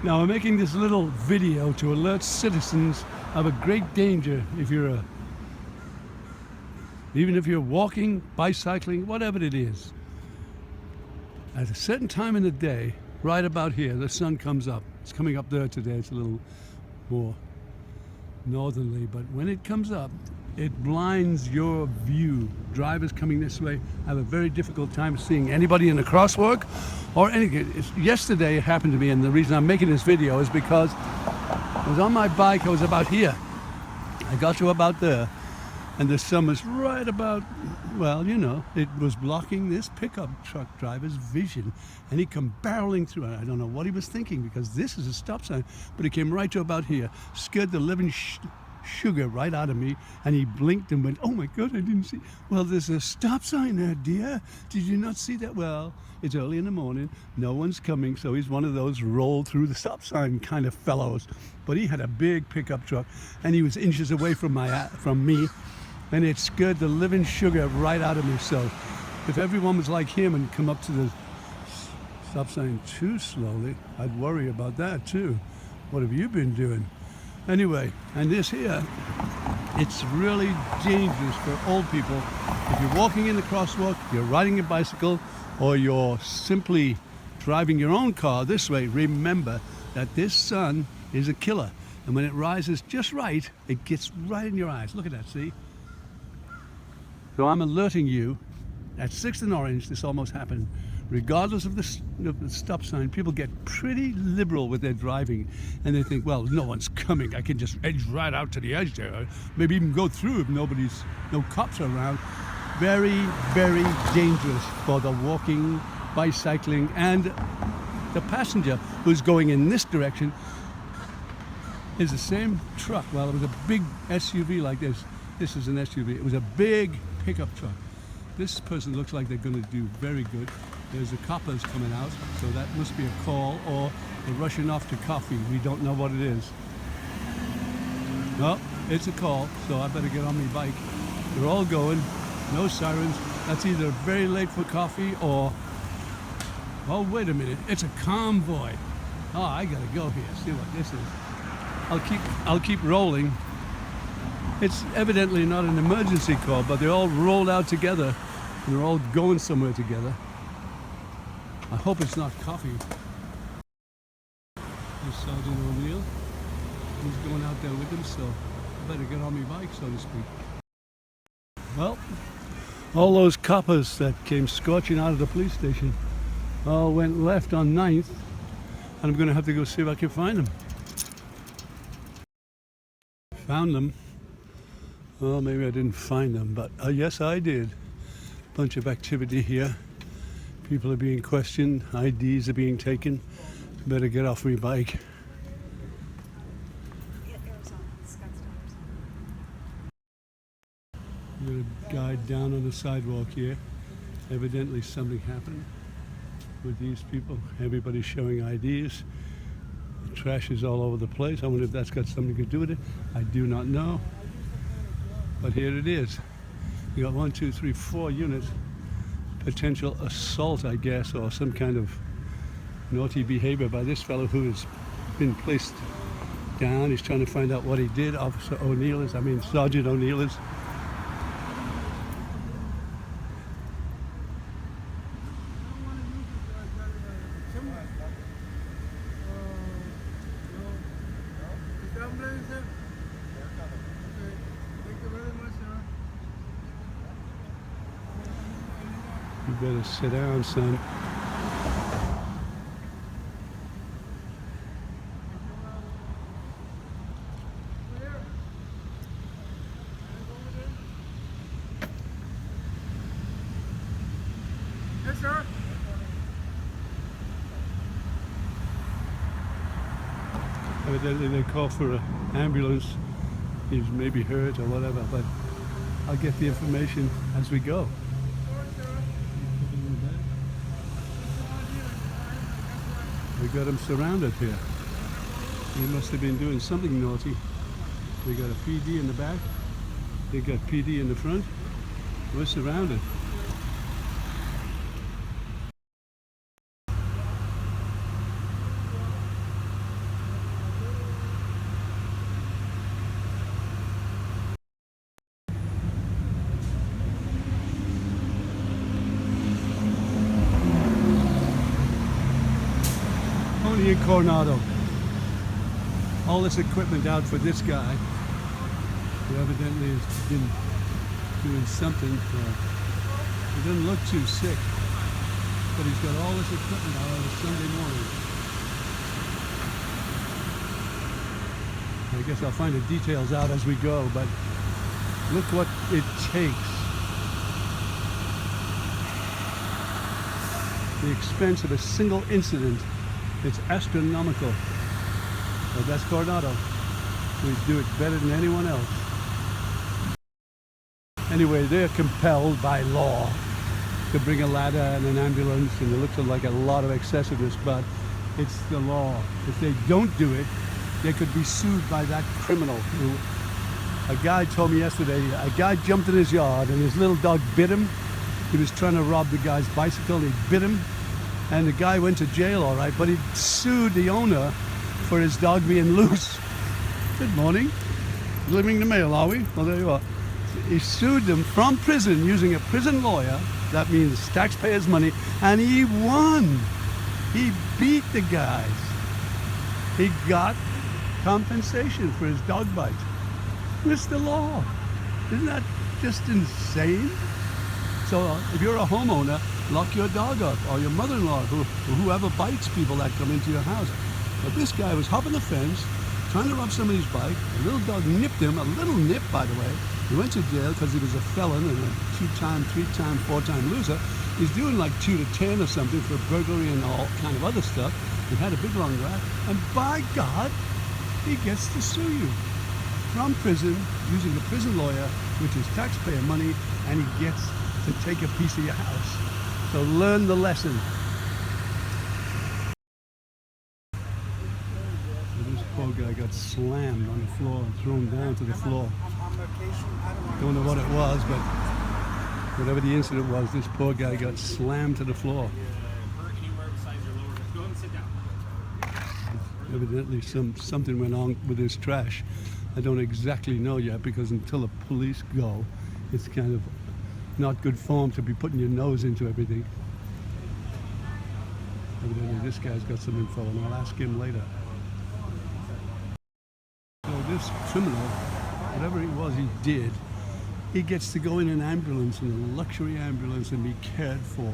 Now I'm making this little video to alert citizens of a great danger even if you're walking, bicycling, whatever it is. At a certain time in the day, right about here, the sun comes up. It's coming up there today. It's a little more northerly, but when it comes up, it blinds your view. Drivers coming this way have a very difficult time seeing anybody in the crosswalk or anything. Yesterday it happened to me, and the reason I'm making this video is because I was on my bike. I was about here. I got to about there, and the sun was right about, well, you know, it was blocking this pickup truck driver's vision, and he come barreling through. I don't know what he was thinking, because this is a stop sign, but he came right to about here, scared the living sugar right out of me, and he blinked and went, "Oh my God, I didn't see." Well, there's a stop sign there, dear. Did you not see that? Well, it's early in the morning, no one's coming, so he's one of those roll through the stop sign kind of fellows. But he had a big pickup truck, and he was inches away from me, and it scared the living sugar right out of me. So if everyone was like him and come up to the stop sign too slowly, I'd worry about that too. What have you been doing? Anyway, and this here, it's really dangerous for old people. If you're walking in the crosswalk, you're riding a bicycle, or you're simply driving your own car this way, remember that this sun is a killer. And when it rises just right, it gets right in your eyes. Look at that, see? So I'm alerting you, at 6th and Orange, this almost happened. Regardless of the stop sign, people get pretty liberal with their driving, and they think, well, no one's coming. I can just edge right out to the edge there. Maybe even go through if no cops are around. Very, very dangerous for the walking, bicycling, and the passenger who's going in this direction. Is the same truck. Well, it was a big SUV like this. This is an SUV. It was a big pickup truck. This person looks like they're going to do very good. There's the coppers coming out, so that must be a call, or they're rushing off to coffee. We don't know what it is. No, it's a call, so I better get on my bike. They're all going, no sirens. That's either very late for coffee or, oh, wait a minute, it's a convoy. Oh, I gotta go here, see what this is. I'll keep rolling. It's evidently not an emergency call, but they're all rolled out together, and they're all going somewhere together. I hope it's not coffee. There's Sergeant O'Neill. He's going out there with them, so I better get on my bike, so to speak. Well, all those coppers that came scorching out of the police station all went left on 9th, and I'm going to have to go see if I can find them. Found them. Well, maybe I didn't find them, but yes, I did. Bunch of activity here. People are being questioned. IDs are being taken. Better get off my bike. Got a guy down on the sidewalk here. Evidently something happened with these people. Everybody's showing IDs. The trash is all over the place. I wonder if that's got something to do with it. I do not know. But here it is. You got 1, 2, 3, 4 units. Potential assault, I guess, or some kind of naughty behavior by this fellow who has been placed down. He's trying to find out what he did. Sergeant O'Neill is. You better sit down, son. Yes, sir. Evidently they call for an ambulance. He's maybe hurt or whatever, but I'll get the information as we go. We got him surrounded here. He must have been doing something naughty. They got a PD in the back. They got PD in the front. We're surrounded. Loonie and Coronado. All this equipment out for this guy, who evidently has been doing something. He doesn't look too sick, but he's got all this equipment out on a Sunday morning. I guess I'll find the details out as we go, but look what it takes. The expense of a single incident, it's astronomical. But that's Coronado. We do it better than anyone else. Anyway, they're compelled by law to bring a ladder and an ambulance, and it looks like a lot of excessiveness, but it's the law. If they don't do it, they could be sued by that criminal. A guy told me yesterday, a guy jumped in his yard and his little dog bit him. He was trying to rob the guy's bicycle, and he bit him, and the guy went to jail all right, but he sued the owner for his dog being loose. Good morning. Delivering the mail, are we? Well, there you are. He sued them from prison using a prison lawyer. That means taxpayers' money, and he won. He beat the guys. He got compensation for his dog bite. It's the law. Isn't that just insane? So if you're a homeowner, lock your dog up, or your mother-in-law, or whoever bites people that come into your house. But this guy was hopping the fence, trying to rob somebody's bike. A little dog nipped him, a little nip, by the way. He went to jail because he was a felon and a 2-time, 3-time, 4-time loser. He's doing like 2 to 10 or something for burglary and all kind of other stuff. He had a big long rap, and by God, he gets to sue you from prison using a prison lawyer, which is taxpayer money, and he gets to take a piece of your house. So learn the lesson. This poor guy got slammed on the floor and thrown down to the floor. Don't know what it was, but whatever the incident was, this poor guy got slammed to the floor. Evidently something went on with his trash. I don't exactly know yet, because until the police go, it's kind of not good form to be putting your nose into everything. Evidently this guy's got some info, and I'll ask him later. So this criminal, whatever it was he did, he gets to go in an ambulance, in a luxury ambulance, and be cared for.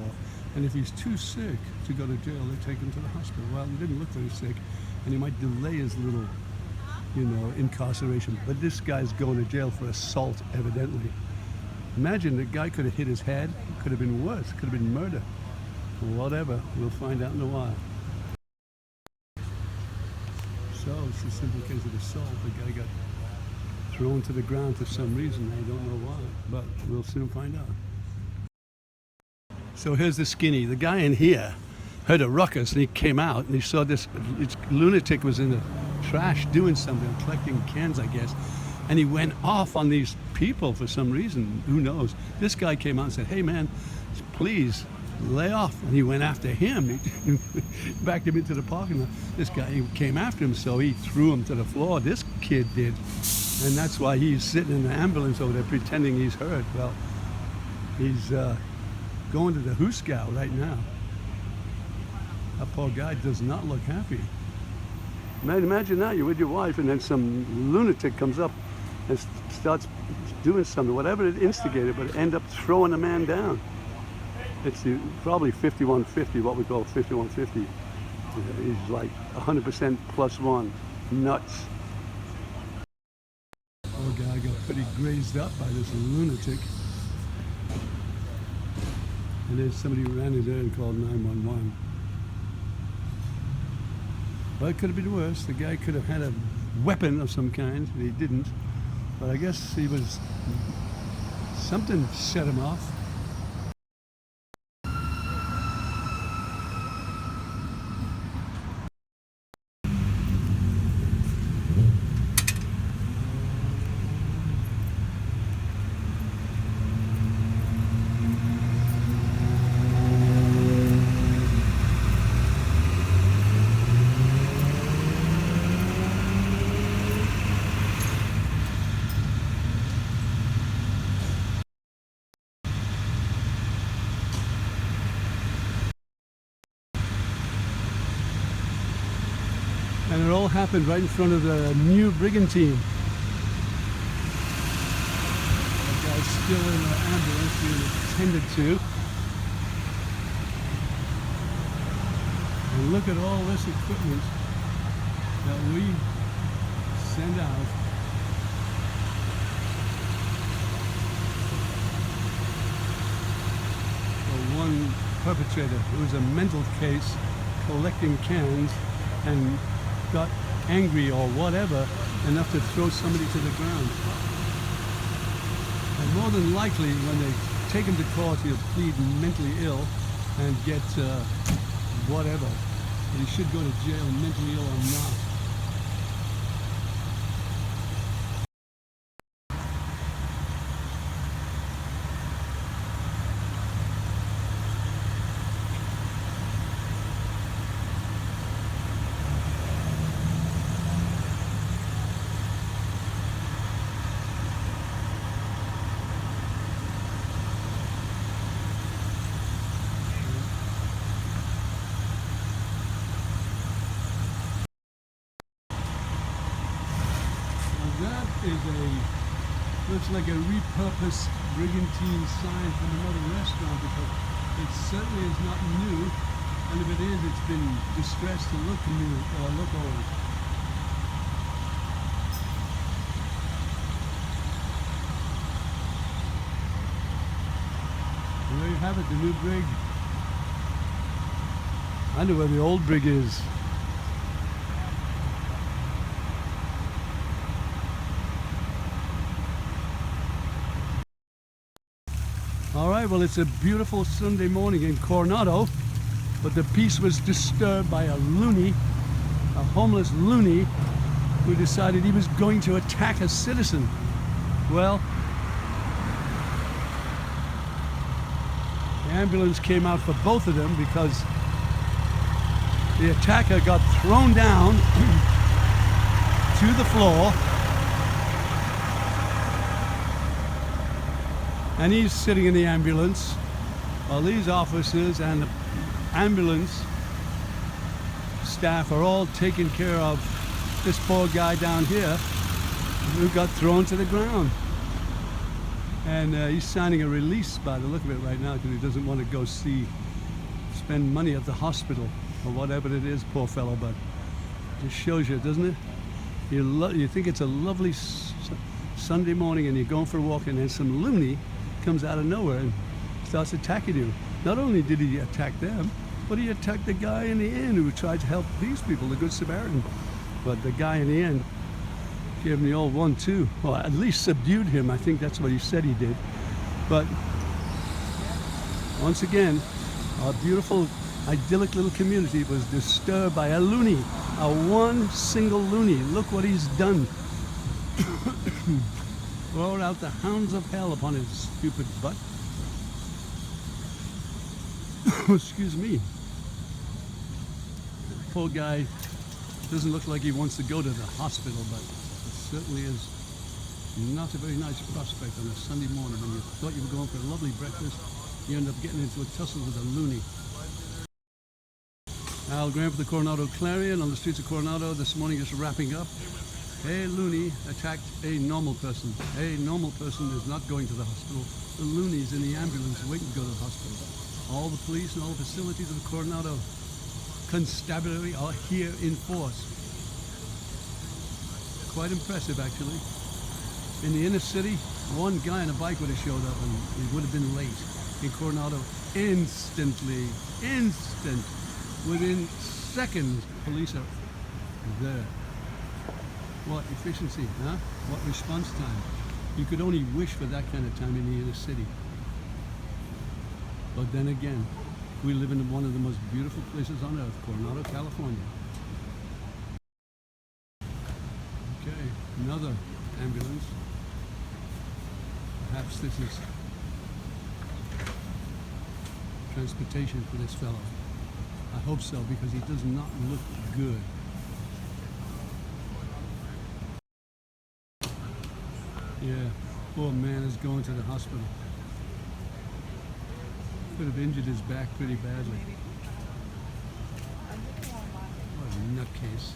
And if he's too sick to go to jail, they take him to the hospital. Well, he didn't look very sick, and he might delay his little, incarceration. But this guy's going to jail for assault, evidently. Imagine the guy could have hit his head. It could have been worse. Could have been murder. Whatever. We'll find out in a while. So it's a simple case of assault. The guy got thrown to the ground for some reason. I don't know why, but we'll soon find out. So here's the skinny. The guy in here heard a ruckus, and he came out, and he saw this lunatic was in the trash doing something, collecting cans, I guess. And he went off on these people for some reason. Who knows? This guy came out and said, "Hey, man, please lay off." And he went after him. He backed him into the parking lot. This guy came after him, so he threw him to the floor. This kid did. And that's why he's sitting in the ambulance over there pretending he's hurt. Well, he's going to the Hooskow right now. That poor guy does not look happy. Man, imagine that, you're with your wife, and then some lunatic comes up and starts doing something, whatever it instigated, but end up throwing a man down. It's probably 5150, what we call 5150. He's like 100% +1. Nuts. Poor guy got pretty grazed up by this lunatic. And then somebody ran in there and called 911. Well, it could have been worse. The guy could have had a weapon of some kind, and he didn't. But I guess something set him off. And it all happened right in front of the new brigantine. That guy's still in the ambulance being attended to. And look at all this equipment that we send out. For one perpetrator who was a mental case collecting cans and got angry or whatever enough to throw somebody to the ground. And more than likely, when they take him to court, he'll plead mentally ill and get whatever. But he should go to jail, mentally ill or not. That looks like a repurposed brigantine sign from another restaurant, because it certainly is not new, and if it is, it's been distressed to look new or look old. And there you have it, the new brig. I know where the old brig is. All right, well, it's a beautiful Sunday morning in Coronado, but the peace was disturbed by a loony, a homeless loony, who decided he was going to attack a citizen. Well, the ambulance came out for both of them because the attacker got thrown down to the floor. And he's sitting in the ambulance while these officers and the ambulance staff are all taking care of this poor guy down here who got thrown to the ground. And he's signing a release by the look of it right now, because he doesn't want to go spend money at the hospital or whatever it is, poor fellow. But it just shows you, doesn't it? You think it's a lovely Sunday morning and you're going for a walk, and then some loony comes out of nowhere and starts attacking you. Not only did he attack them, but he attacked the guy in the inn who tried to help these people, the Good Samaritan. But the guy in the end gave him the old 1-2, or at least subdued him. I think that's what he said he did. But once again, our beautiful, idyllic little community was disturbed by a loony, a one single loony. Look what he's done. Rolled out the hounds of hell upon his stupid butt. Excuse me. Poor guy doesn't look like he wants to go to the hospital, but it certainly is not a very nice prospect on a Sunday morning when you thought you were going for a lovely breakfast. You end up getting into a tussle with a loony. Al Graham for the Coronado Clarion on the streets of Coronado this morning, just wrapping up. A loony attacked a normal person. A normal person is not going to the hospital. The loony's in the ambulance waiting to go to the hospital. All the police and all the facilities of the Coronado Constabulary are here in force. Quite impressive, actually. In the inner city, one guy on a bike would have showed up and he would have been late. In Coronado, instantly, within seconds, police are there. What efficiency, huh? What response time? You could only wish for that kind of time in the inner city. But then again, we live in one of the most beautiful places on earth, Coronado, California. Okay, another ambulance. Perhaps this is transportation for this fellow. I hope so, because he does not look good. Yeah, poor man is going to the hospital. Could have injured his back pretty badly. What a nutcase.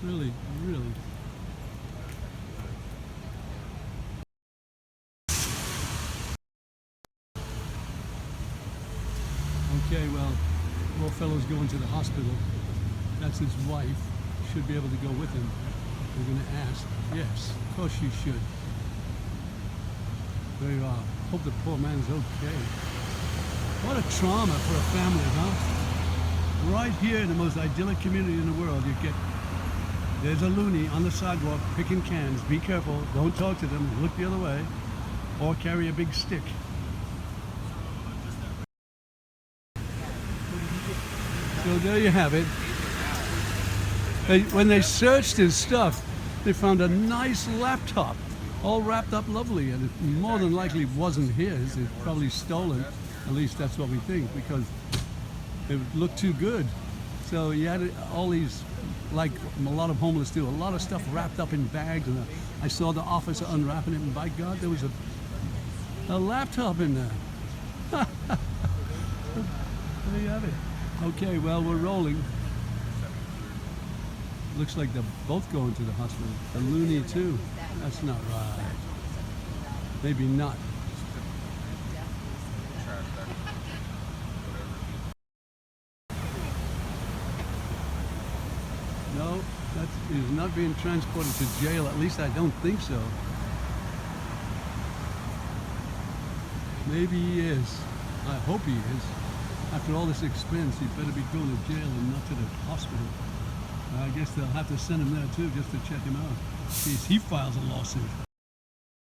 Really, really. Okay, well, poor fellow's going to the hospital. That's his wife. Should be able to go with him. We're going to ask. Yes, of course you should. There you are. Hope the poor man's okay. What a trauma for a family, huh? Right here in the most idyllic community in the world, you get, there's a loony on the sidewalk picking cans. Be careful. Don't talk to them. Look the other way. Or carry a big stick. So there you have it. When they searched his stuff, they found a nice laptop, all wrapped up lovely, and it more than likely wasn't his. It's probably stolen. At least that's what we think, because it looked too good. So he had all these, like a lot of homeless do, a lot of stuff wrapped up in bags. And I saw the officer unwrapping it, and by God, there was a laptop in there. There you have it. Okay, well, we're rolling. Looks like they're both going to the hospital. The Loonie too. That's not right. Maybe not. No, he's not being transported to jail. At least I don't think so. Maybe he is. I hope he is. After all this expense, he'd better be going to jail and not to the hospital. I guess they'll have to send him there too, just to check him out, in case he files a lawsuit.